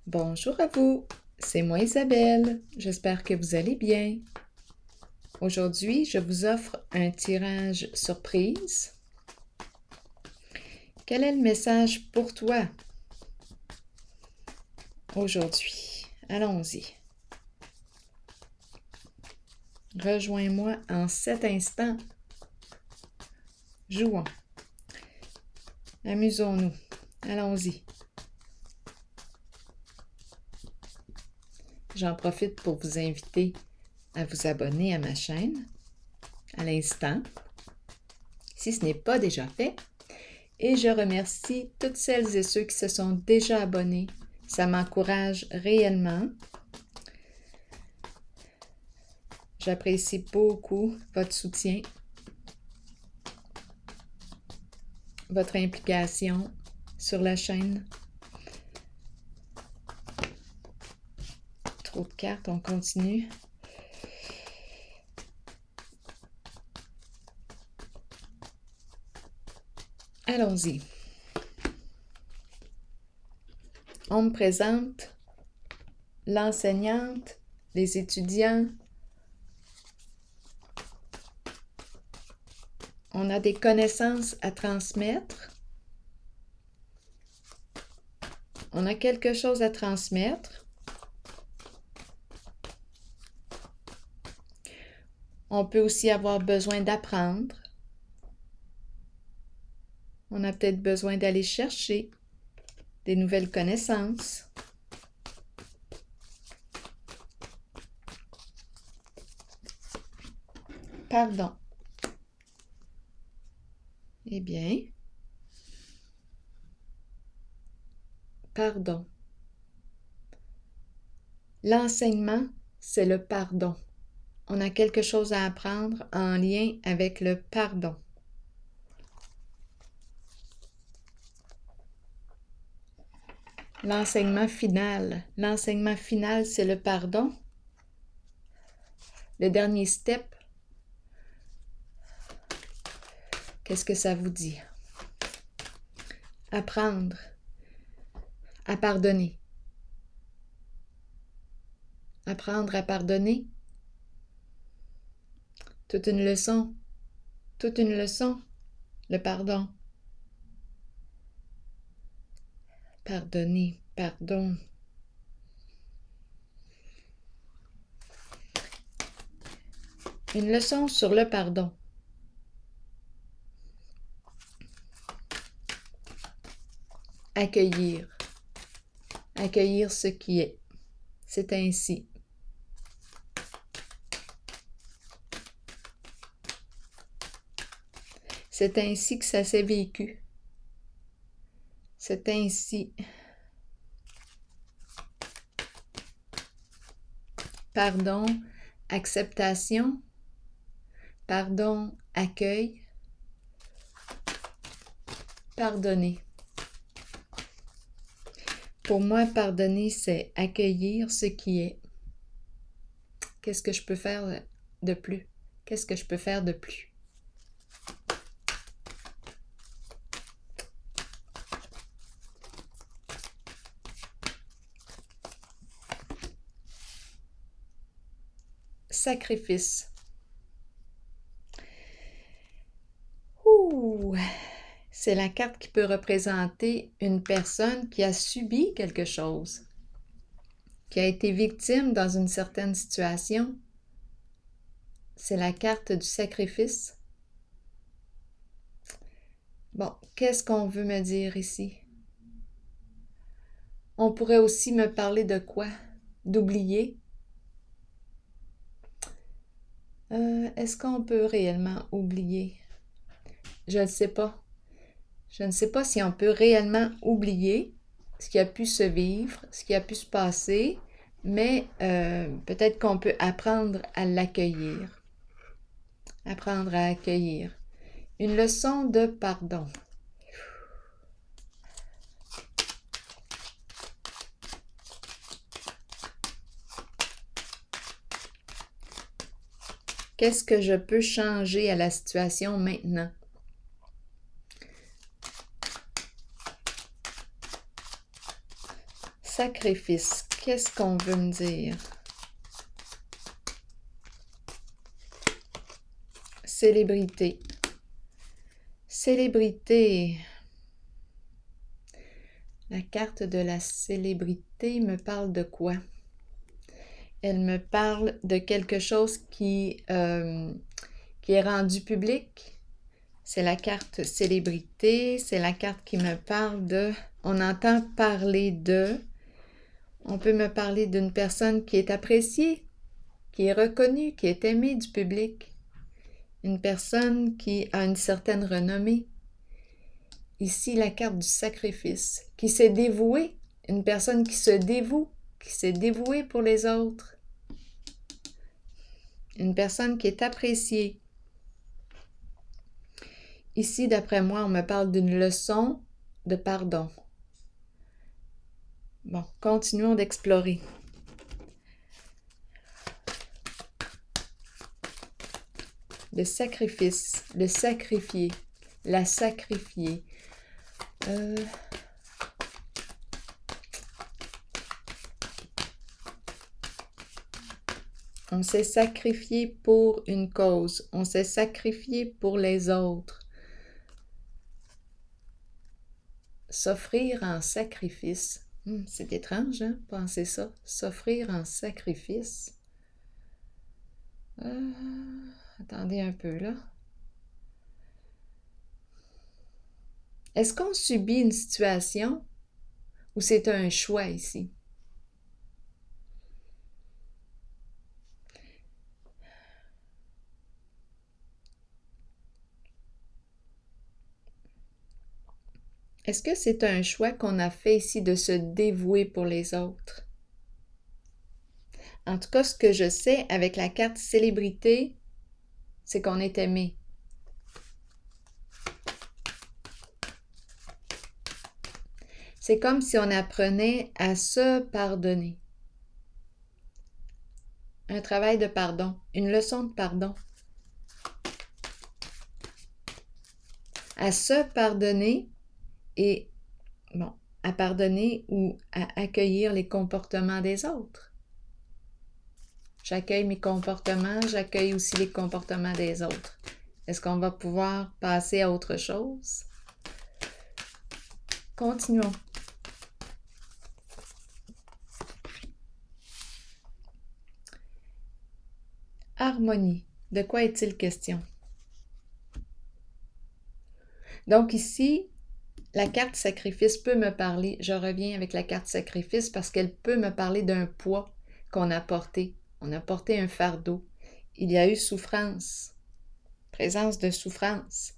Bonjour à vous, c'est moi Isabelle, j'espère que vous allez bien. Aujourd'hui, je vous offre un tirage surprise. Quel est le message pour toi aujourd'hui? Allons-y. Rejoins-moi en cet instant. Jouons. Amusons-nous. Allons-y. J'en profite pour vous inviter à vous abonner à ma chaîne à l'instant, si ce n'est pas déjà fait. Et je remercie toutes celles et ceux qui se sont déjà abonnés. Ça m'encourage réellement. J'apprécie beaucoup votre soutien, votre implication sur la chaîne. Trop de cartes, on continue. Allons-y. On me présente l'enseignante, les étudiants. On a des connaissances à transmettre. On a quelque chose à transmettre. On peut aussi avoir besoin d'apprendre. On a peut-être besoin d'aller chercher des nouvelles connaissances. Pardon. Eh bien, pardon. L'enseignement, c'est le pardon. On a quelque chose à apprendre en lien avec le pardon. L'enseignement final. L'enseignement final, c'est le pardon. Le dernier step. Qu'est-ce que ça vous dit? Apprendre à pardonner. Apprendre à pardonner. Toute une leçon. Toute une leçon. Le pardon. Pardonner. Pardon. Une leçon sur le pardon. Accueillir. Accueillir ce qui est. C'est ainsi. C'est ainsi que ça s'est vécu. C'est ainsi. Pardon, acceptation. Pardon, accueil. Pardonner. Pour moi, pardonner, c'est accueillir ce qui est. Qu'est-ce que je peux faire de plus? Qu'est-ce que je peux faire de plus? Sacrifice. C'est la carte qui peut représenter une personne qui a subi quelque chose, qui a été victime dans une certaine situation. C'est la carte du sacrifice. Bon, qu'est-ce qu'on veut me dire ici? On pourrait aussi me parler de quoi? D'oublier. Est-ce qu'on peut réellement oublier? Je ne sais pas. Je ne sais pas si on peut réellement oublier ce qui a pu se vivre, ce qui a pu se passer, mais peut-être qu'on peut apprendre à l'accueillir. Apprendre à accueillir. Une leçon de pardon. Qu'est-ce que je peux changer à la situation maintenant? Sacrifice. Qu'est-ce qu'on veut me dire? Célébrité. Célébrité. La carte de la célébrité me parle de quoi? Elle me parle de quelque chose qui est rendu public. C'est la carte célébrité, c'est la carte qui me parle de... On entend parler de... On peut me parler d'une personne qui est appréciée, qui est reconnue, qui est aimée du public. Une personne qui a une certaine renommée. Ici, la carte du sacrifice, qui s'est dévouée. Une personne qui se dévoue, qui s'est dévouée pour les autres. Une personne qui est appréciée. Ici, d'après moi, on me parle d'une leçon de pardon. Bon, continuons d'explorer. Le sacrifice, le sacrifier, la sacrifier. On s'est sacrifié pour une cause, on s'est sacrifié pour les autres. S'offrir en sacrifice. C'est étrange, hein, penser ça. S'offrir en sacrifice. Attendez un peu, là. Est-ce qu'on subit une situation ou c'est un choix ici? Est-ce que c'est un choix qu'on a fait ici de se dévouer pour les autres? En tout cas, ce que je sais avec la carte célébrité, c'est qu'on est aimé. C'est comme si on apprenait à se pardonner. Un travail de pardon, une leçon de pardon. À se pardonner et, bon, à pardonner ou à accueillir les comportements des autres. J'accueille mes comportements, j'accueille aussi les comportements des autres. Est-ce qu'on va pouvoir passer à autre chose? Continuons. Harmonie. De quoi est-il question? Donc ici, la carte sacrifice peut me parler, je reviens avec la carte sacrifice parce qu'elle peut me parler d'un poids qu'on a porté. On a porté un fardeau. Il y a eu souffrance, présence de souffrance.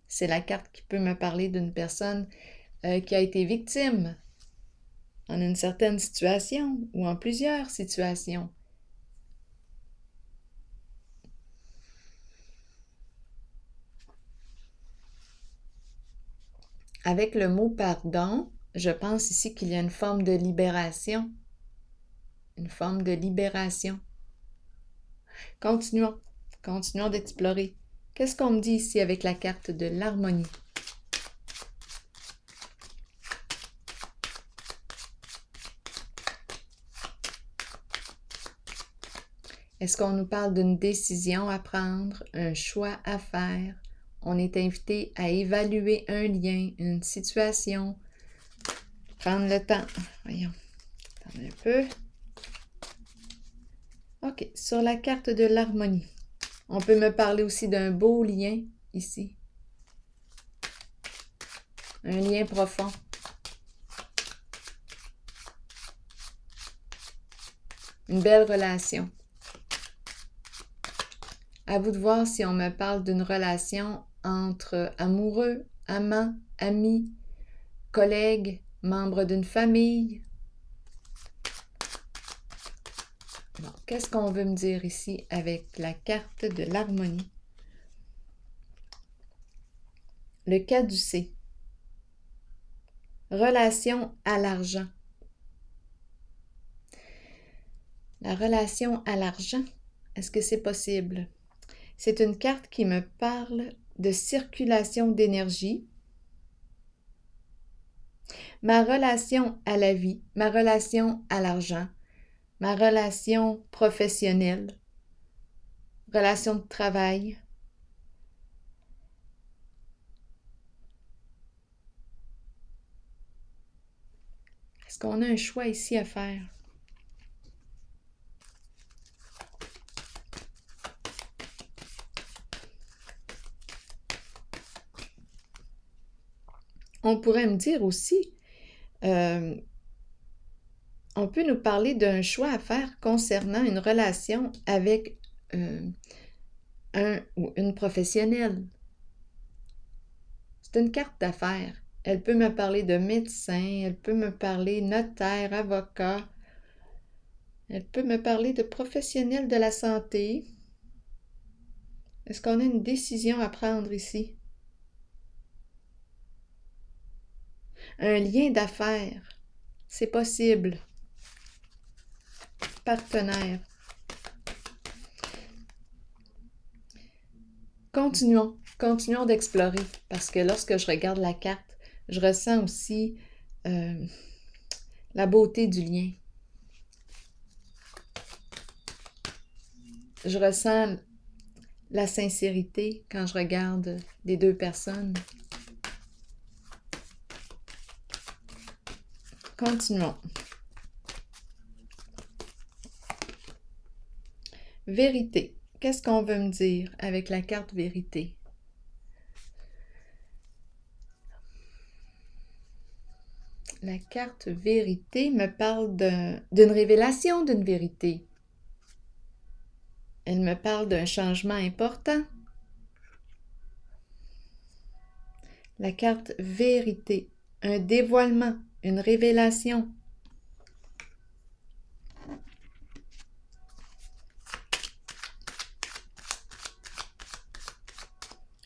C'est la carte qui peut me parler d'une personne qui a été victime en une certaine situation ou en plusieurs situations. Avec le mot pardon, je pense ici qu'il y a une forme de libération. Une forme de libération. Continuons d'explorer. Qu'est-ce qu'on me dit ici avec la carte de l'harmonie? Est-ce qu'on nous parle d'une décision à prendre, un choix à faire? On est invité à évaluer un lien, une situation. Prendre le temps. Voyons. Attendez un peu. OK. Sur la carte de l'harmonie, on peut me parler aussi d'un beau lien ici. Un lien profond. Une belle relation. À vous de voir si on me parle d'une relation entre amoureux, amants, amis, collègues, membres d'une famille. Bon, qu'est-ce qu'on veut me dire ici avec la carte de l'harmonie? Le caducée. Relation à l'argent. La relation à l'argent, est-ce que c'est possible? C'est une carte qui me parle de circulation d'énergie. Ma relation à la vie, ma relation à l'argent, ma relation professionnelle, relation de travail. Est-ce qu'on a un choix ici à faire? On pourrait me dire aussi, on peut nous parler d'un choix à faire concernant une relation avec un ou une professionnelle. C'est une carte d'affaires. Elle peut me parler de médecin, elle peut me parler notaire, avocat, elle peut me parler de professionnel de la santé. Est-ce qu'on a une décision à prendre ici? Un lien d'affaires, c'est possible. Partenaire. Continuons d'explorer, parce que lorsque je regarde la carte, je ressens aussi la beauté du lien. Je ressens la sincérité quand je regarde les deux personnes. Continuons. Vérité. Qu'est-ce qu'on veut me dire avec la carte vérité? La carte vérité me parle d'une révélation d'une vérité. Elle me parle d'un changement important. La carte vérité, un dévoilement, une révélation.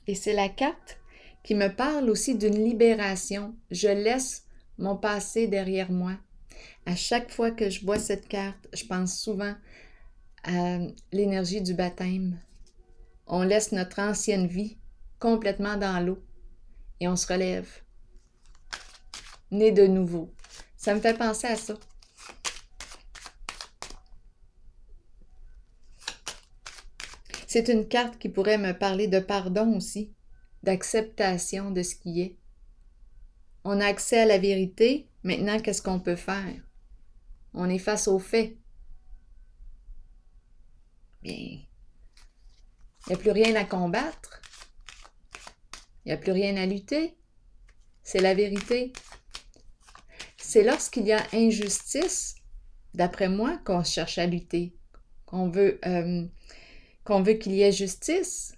Et c'est la carte qui me parle aussi d'une libération. Je laisse mon passé derrière moi. À chaque fois que je vois cette carte, je pense souvent à l'énergie du baptême. On laisse notre ancienne vie complètement dans l'eau et on se relève, né de nouveau. Ça me fait penser à ça. C'est une carte qui pourrait me parler de pardon aussi, d'acceptation de ce qui est. On a accès à la vérité, maintenant qu'est-ce qu'on peut faire? On est face aux faits. Bien, il n'y a plus rien à combattre. Il n'y a plus rien à lutter. C'est la vérité. C'est lorsqu'il y a injustice, d'après moi, qu'on cherche à lutter, qu'on veut qu'il y ait justice.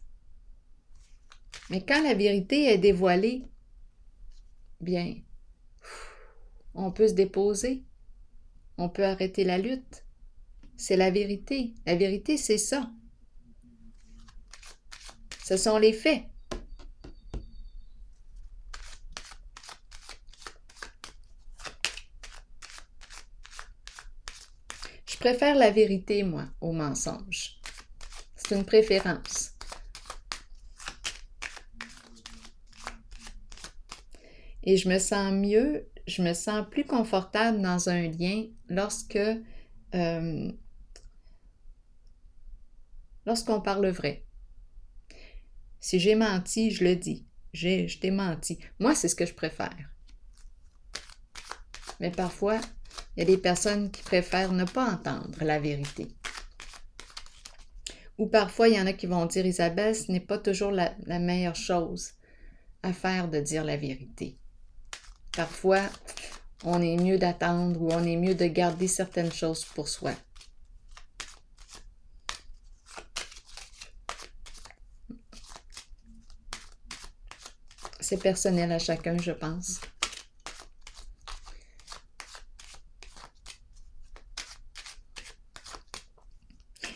Mais quand la vérité est dévoilée, bien, on peut se déposer, on peut arrêter la lutte. C'est la vérité. La vérité, c'est ça. Ce sont les faits. Je préfère la vérité, moi, au mensonge. C'est une préférence. Et je me sens mieux, je me sens plus confortable dans un lien lorsqu'on parle vrai. Si j'ai menti, je le dis. Je t'ai menti. Moi, c'est ce que je préfère. Mais parfois, il y a des personnes qui préfèrent ne pas entendre la vérité. Ou parfois, il y en a qui vont dire, Isabelle, ce n'est pas toujours la meilleure chose à faire de dire la vérité. Parfois, on est mieux d'attendre ou on est mieux de garder certaines choses pour soi. C'est personnel à chacun, je pense.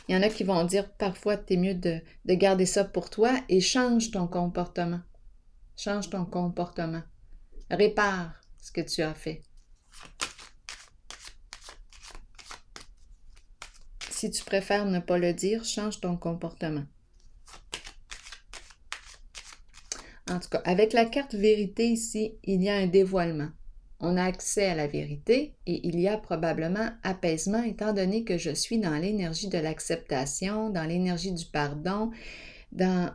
Il y en a qui vont dire parfois t'es mieux de garder ça pour toi et change ton comportement. Change ton comportement. Répare ce que tu as fait. Si tu préfères ne pas le dire, change ton comportement. En tout cas, avec la carte vérité ici, il y a un dévoilement. on a accès à la vérité et il y a probablement apaisement étant donné que je suis dans l'énergie de l'acceptation, dans l'énergie du pardon, dans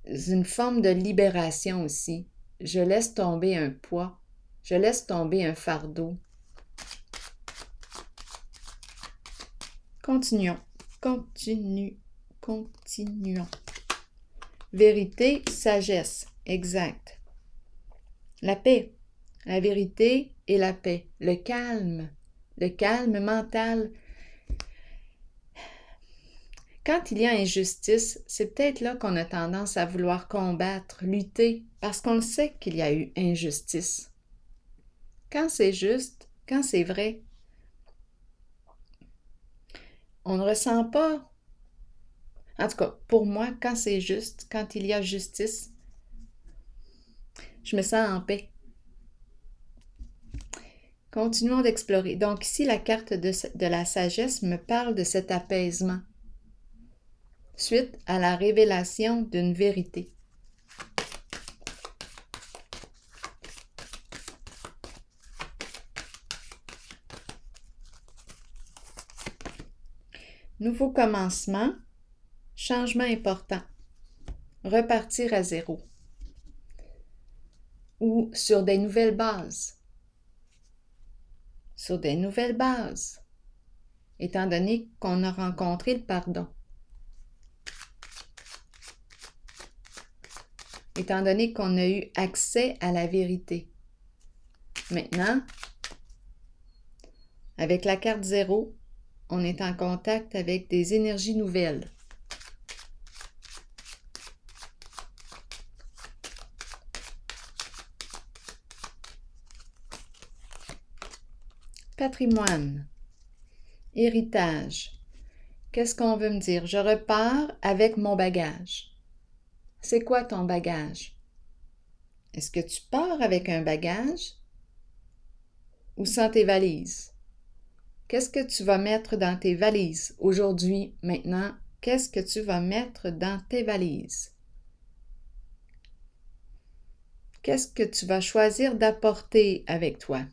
une forme de libération aussi. Je laisse tomber un poids, je laisse tomber un fardeau. Continuons. Continuons. Vérité, sagesse, exact. La paix, la vérité et la paix. Le calme mental. Quand il y a injustice, c'est peut-être là qu'on a tendance à vouloir combattre, lutter, parce qu'on le sait qu'il y a eu injustice. Quand c'est juste, quand c'est vrai, on ne ressent pas. En tout cas, pour moi, quand c'est juste, quand il y a justice, je me sens en paix. Continuons d'explorer. Donc ici, la carte de la sagesse me parle de cet apaisement, suite à la révélation d'une vérité. Nouveau commencement, changement important, repartir à zéro ou sur des nouvelles bases. Sur des nouvelles bases, étant donné qu'on a rencontré le pardon. Étant donné qu'on a eu accès à la vérité. Maintenant, avec la carte 0, on est en contact avec des énergies nouvelles. Patrimoine, héritage. Qu'est-ce qu'on veut me dire? Je repars avec mon bagage. C'est quoi ton bagage? Est-ce que tu pars avec un bagage ou sans tes valises? Qu'est-ce que tu vas mettre dans tes valises aujourd'hui, maintenant? Qu'est-ce que tu vas mettre dans tes valises? Qu'est-ce que tu vas choisir d'apporter avec toi?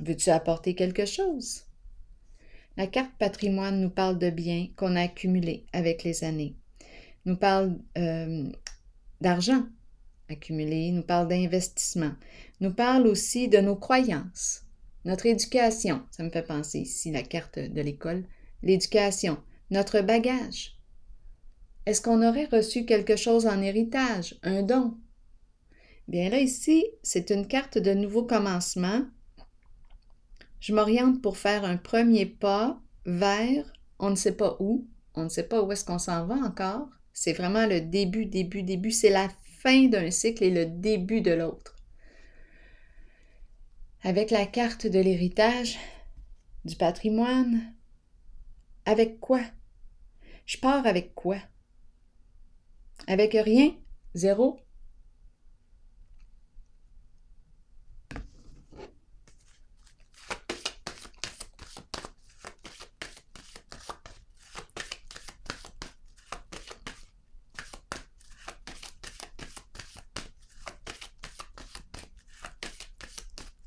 Veux-tu apporter quelque chose? La carte patrimoine nous parle de biens qu'on a accumulés avec les années. Nous parle d'argent accumulé, nous parle d'investissement. Nous parle aussi de nos croyances, notre éducation. Ça me fait penser ici la carte de l'école. L'éducation, notre bagage. Est-ce qu'on aurait reçu quelque chose en héritage, un don? Bien là, ici, c'est une carte de nouveau commencement. Je m'oriente pour faire un premier pas vers, on ne sait pas où, on ne sait pas où est-ce qu'on s'en va encore. C'est vraiment le début. C'est la fin d'un cycle et le début de l'autre. Avec la carte de l'héritage, du patrimoine, avec quoi? Je pars avec quoi? Avec rien? Zéro?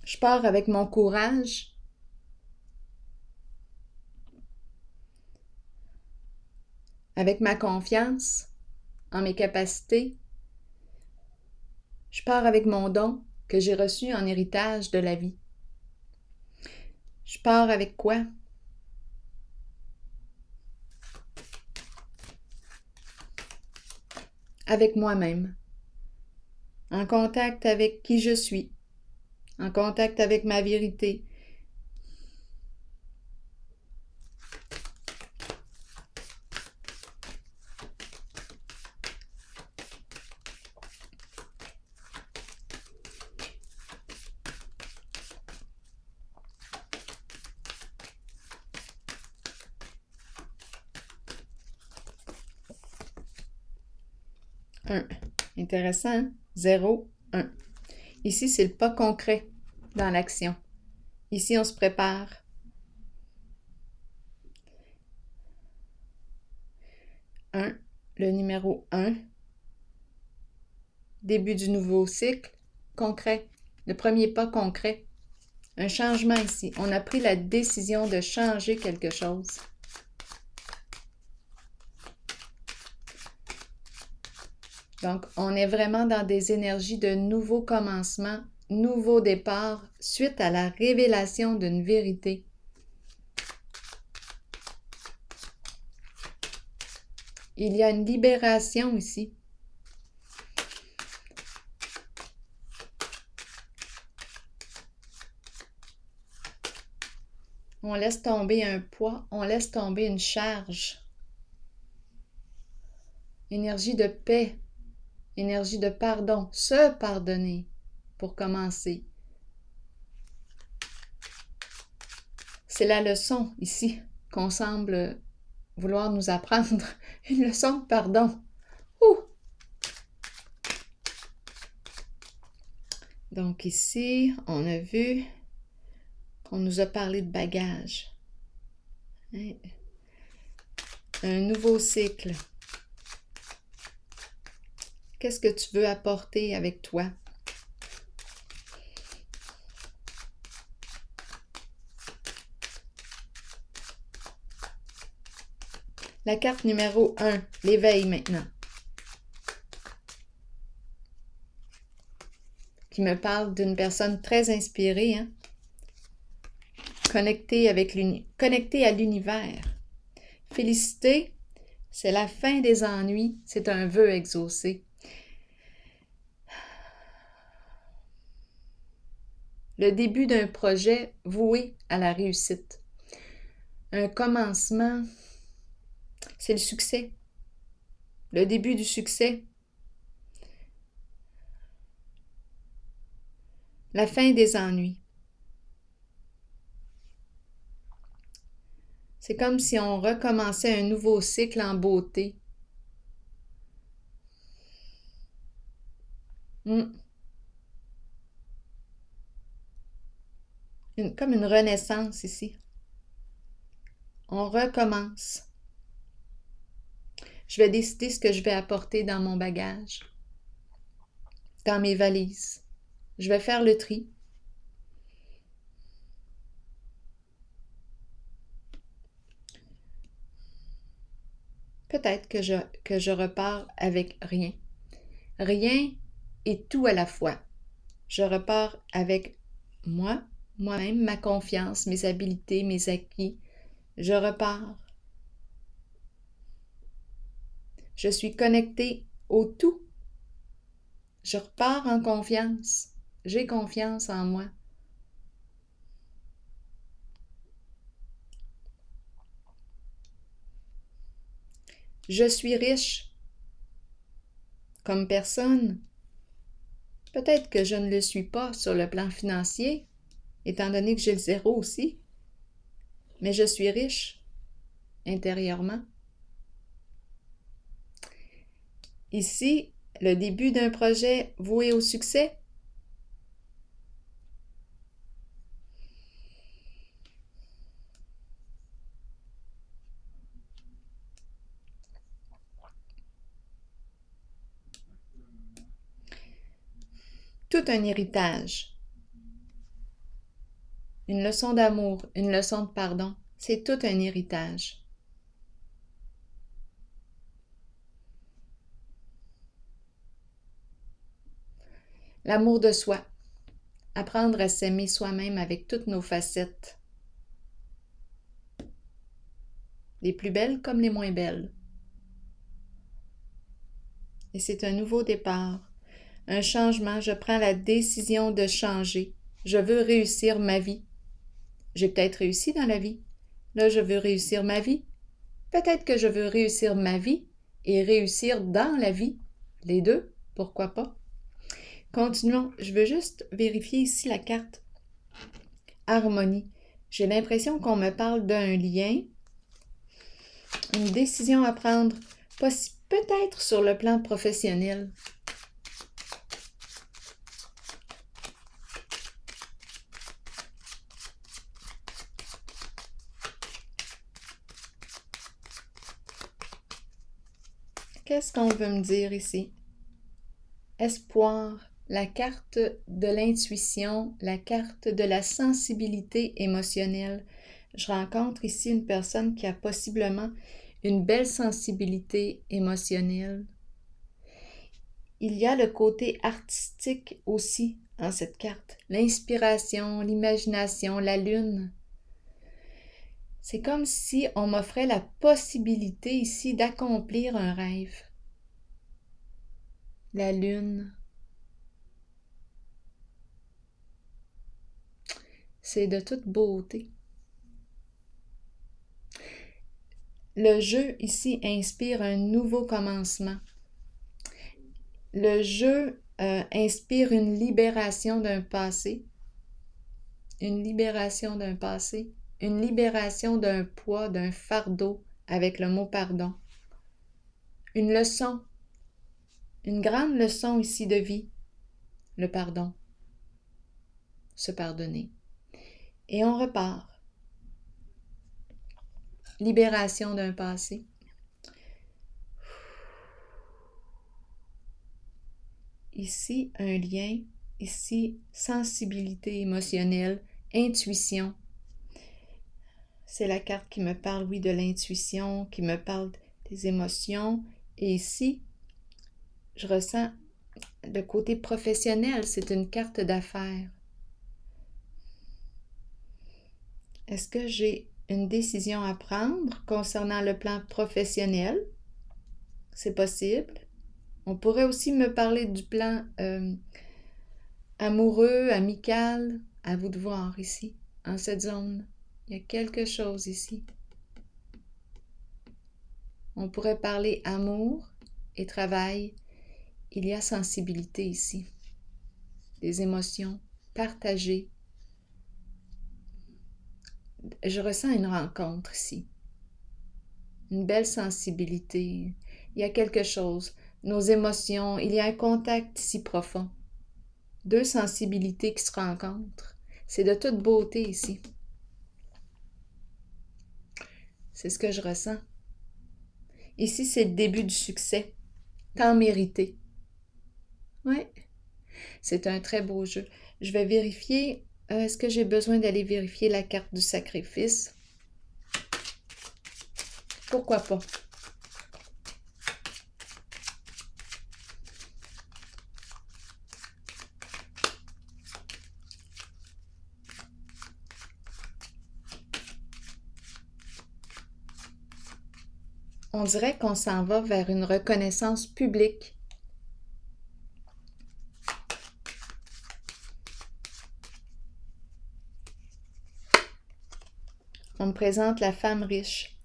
Je pars avec mon courage, avec ma confiance en mes capacités. Je pars avec mon don que j'ai reçu en héritage de la vie. Je pars avec quoi? Avec moi-même, en contact avec qui je suis, en contact avec ma vérité. Un. Intéressant, hein? 0, 1. Ici, c'est le pas concret dans l'action. Ici, on se prépare. 1, le numéro 1. Début du nouveau cycle, concret. le premier pas concret. Un changement ici. On a pris la décision de changer quelque chose. Donc, on est vraiment dans des énergies de nouveau commencement, nouveau départ, suite à la révélation d'une vérité. Il y a une libération ici. On laisse tomber un poids, on laisse tomber une charge. Énergie de paix, énergie de pardon, se pardonner pour commencer. C'est la leçon ici qu'on semble vouloir nous apprendre, une leçon de pardon. Ouh! Donc ici, on a vu qu'on nous a parlé de bagages. Un nouveau cycle. Qu'est-ce que tu veux apporter avec toi? La carte numéro 1, l'éveil maintenant. Qui me parle d'une personne très inspirée, hein? Connectée à l'univers. Félicité, c'est la fin des ennuis, c'est un vœu exaucé. Le début d'un projet voué à la réussite. Un commencement, c'est le succès. Le début du succès. La fin des ennuis. C'est comme si on recommençait un nouveau cycle en beauté. Comme une renaissance ici. On recommence. Je vais décider ce que je vais apporter dans mon bagage, dans mes valises. Je vais faire le tri. Peut-être que je repars avec rien. Rien et tout à la fois. Je repars avec moi-même, ma confiance, mes habiletés, mes acquis. Je repars. Je suis connectée au tout. Je repars en confiance. J'ai confiance en moi. Je suis riche comme personne. Peut-être que je ne le suis pas sur le plan financier, étant donné que j'ai le 0 aussi, mais je suis riche intérieurement. Ici, le début d'un projet voué au succès. Tout un héritage. Une leçon d'amour, une leçon de pardon, c'est tout un héritage. L'amour de soi. Apprendre à s'aimer soi-même avec toutes nos facettes. Les plus belles comme les moins belles. Et c'est un nouveau départ. Un changement, je prends la décision de changer. Je veux réussir ma vie. J'ai peut-être réussi dans la vie. Là, je veux réussir ma vie. Peut-être que je veux réussir ma vie et réussir dans la vie. Les deux, pourquoi pas? Continuons. Je veux juste vérifier ici la carte. Harmonie. J'ai l'impression qu'on me parle d'un lien, une décision à prendre, peut-être sur le plan professionnel. Qu'est-ce qu'on veut me dire ici? Espoir, la carte de l'intuition, la carte de la sensibilité émotionnelle. Je rencontre ici une personne qui a possiblement une belle sensibilité émotionnelle. Il y a le côté artistique aussi en cette carte. L'inspiration, l'imagination, la lune. C'est comme si on m'offrait la possibilité ici d'accomplir un rêve. La lune. C'est de toute beauté. Le jeu ici inspire un nouveau commencement. Le jeu inspire une libération d'un passé, une libération d'un passé, une libération d'un poids, d'un fardeau avec le mot pardon. Une leçon, une grande leçon ici de vie, le pardon, se pardonner. Et on repart. Libération d'un passé. Ici, un lien. Ici, sensibilité émotionnelle, intuition. C'est la carte qui me parle, oui, de l'intuition, qui me parle des émotions. Et ici, je ressens le côté professionnel. C'est une carte d'affaires. Est-ce que j'ai une décision à prendre concernant le plan professionnel? C'est possible. On pourrait aussi me parler du plan amoureux, amical. À vous de voir ici, en cette zone. Il y a quelque chose ici. On pourrait parler amour et travail. Il y a sensibilité ici. Des émotions partagées. Je ressens une rencontre ici. Une belle sensibilité. Il y a quelque chose. Nos émotions, il y a un contact si profond. Deux sensibilités qui se rencontrent. C'est de toute beauté ici. C'est ce que je ressens. Ici, c'est le début du succès. Tant mérité. Oui, c'est un très beau jeu. Je vais vérifier. Est-ce que j'ai besoin d'aller vérifier la carte du sacrifice? Pourquoi pas? On dirait qu'on s'en va vers une reconnaissance publique. On me présente la femme riche.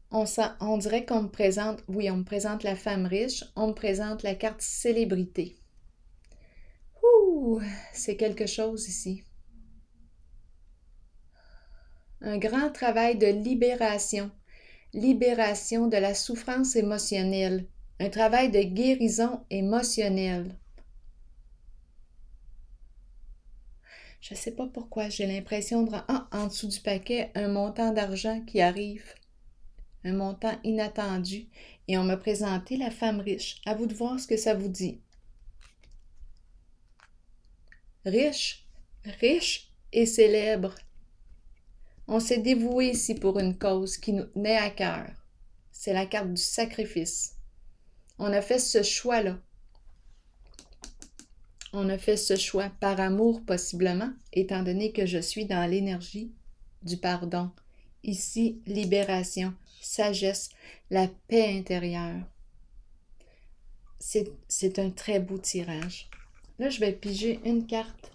On dirait qu'on me présente, oui, on me présente la femme riche, on me présente la carte célébrité. Ouh, c'est quelque chose ici. Un grand travail de libération, libération de la souffrance émotionnelle, un travail de guérison émotionnelle. Je ne sais pas pourquoi, j'ai l'impression de voir en dessous du paquet un montant d'argent qui arrive, un montant inattendu, et on m'a présenté la femme riche. À vous de voir ce que ça vous dit. Riche, riche et célèbre. On s'est dévoué ici pour une cause qui nous tenait à cœur. C'est la carte du sacrifice. On a fait ce choix-là. On a fait ce choix par amour possiblement, étant donné que je suis dans l'énergie du pardon. Ici, libération, sagesse, la paix intérieure. C'est un très beau tirage. Là, je vais piger une carte.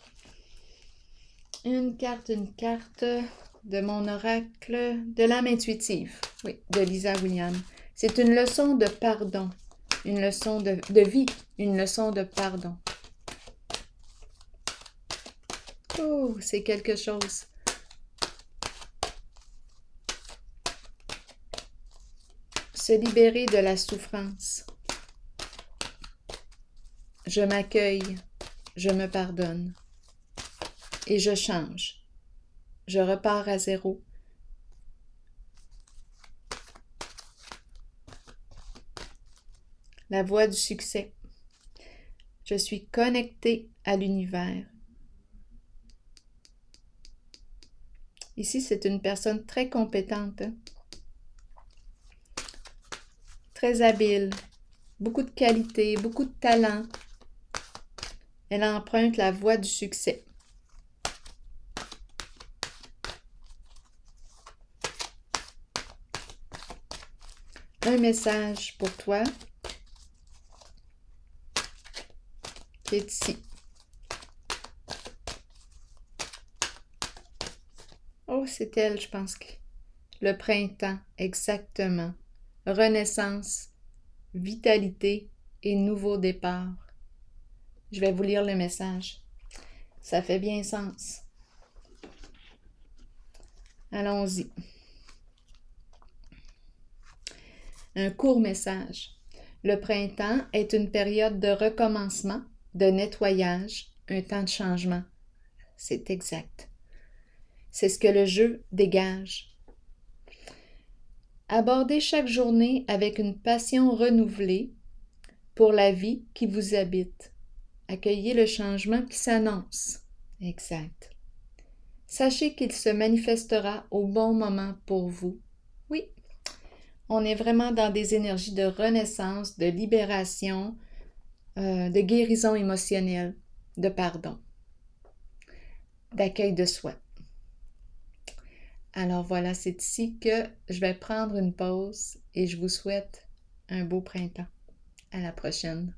Une carte de mon oracle de l'âme intuitive. Oui, de Lisa Williams. C'est une leçon de pardon. Une leçon de vie. Une leçon de pardon. Oh, c'est quelque chose. Se libérer de la souffrance. Je m'accueille, je me pardonne et je change. Je repars à zéro. La voie du succès. Je suis connectée à l'univers. Ici, c'est une personne très compétente, hein? Très habile, beaucoup de qualité, beaucoup de talent. Elle emprunte la voie du succès. Un message pour toi qui est ici. Oh, c'est elle, je pense que le printemps, exactement. Renaissance, vitalité et nouveau départ. Je vais vous lire le message. Ça fait bien sens. Allons-y. Un court message. Le printemps est une période de recommencement, de nettoyage, un temps de changement. C'est exact. C'est ce que le jeu dégage. Abordez chaque journée avec une passion renouvelée pour la vie qui vous habite. Accueillez le changement qui s'annonce. Exact. Sachez qu'il se manifestera au bon moment pour vous. Oui, on est vraiment dans des énergies de renaissance, de libération, de guérison émotionnelle, de pardon, d'accueil de soi. Alors voilà, c'est ici que je vais prendre une pause et je vous souhaite un beau printemps. À la prochaine.